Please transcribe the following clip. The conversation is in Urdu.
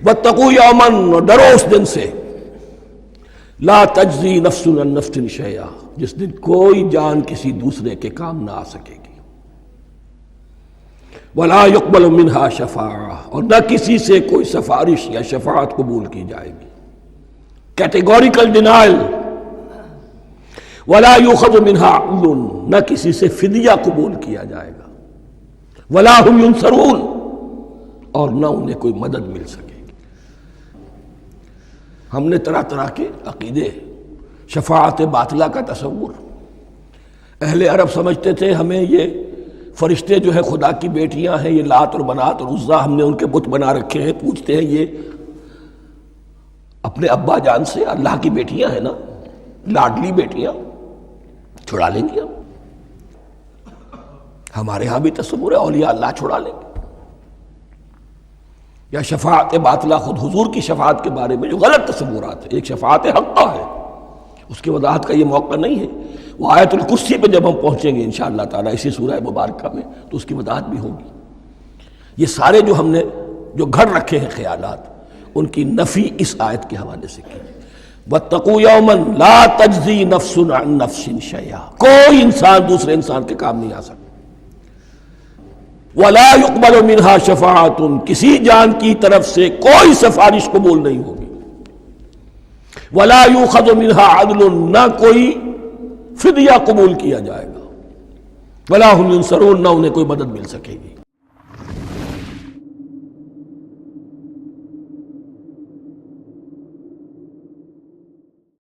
واتقوا یوما، اور ڈرو اس دن سے، لا تجزی نفس عن نفس شیئا، جس دن کوئی جان کسی دوسرے کے کام نہ آ سکے گی، ولا يقبل منها شفاعہ، اور نہ کسی سے کوئی سفارش یا شفاعت قبول کی جائے گی، کیٹیگوریکل ڈینائل، ولا يؤخذ منها عدل، نہ کسی سے فدیہ قبول کیا جائے گا، ولا هم ينصرون، اور نہ انہیں کوئی مدد مل سکے گی۔ ہم نے طرح طرح کے عقیدے، شفاعت باطلہ کا تصور، اہل عرب سمجھتے تھے ہمیں یہ فرشتے جو ہے خدا کی بیٹیاں ہیں، یہ لات اور منات اور عزا، ہم نے ان کے بت بنا رکھے ہیں، پوچھتے ہیں یہ اپنے ابا جان سے اللہ کی بیٹیاں ہیں نا، لاڈلی بیٹیاں، چھڑا لیں گے ہم، ہمارے ہاں بھی تصور ہے اولیاء اللہ چھڑا لیں گے۔ یا شفاعت باطلہ، خود حضور کی شفاعت کے بارے میں جو غلط تصورات ہیں، ایک شفاعت حقہ ہے، اس کی وضاحت کا یہ موقع نہیں ہے، وہ آیت الکرسی پہ جب ہم پہنچیں گے انشاءاللہ تعالیٰ اسی سورہ مبارکہ میں تو اس کی وضاحت بھی ہوگی۔ یہ سارے جو ہم نے جو گھڑ رکھے ہیں خیالات، ان کی نفی اس آیت کے حوالے سے کی۔ واتقوا یوما لا تجزی نفس عن نفس شیئا، کوئی انسان دوسرے انسان کے کام نہیں آ سکتا، ولا يقبل منها شفاعت، کسی جان کی طرف سے کوئی سفارش قبول نہیں ہوگی، ولا يؤخذ منها عدل، نہ کوئی فدیہ قبول کیا جائے گا، ولا هم ينصرون، نہ انہیں کوئی مدد مل سکے گی۔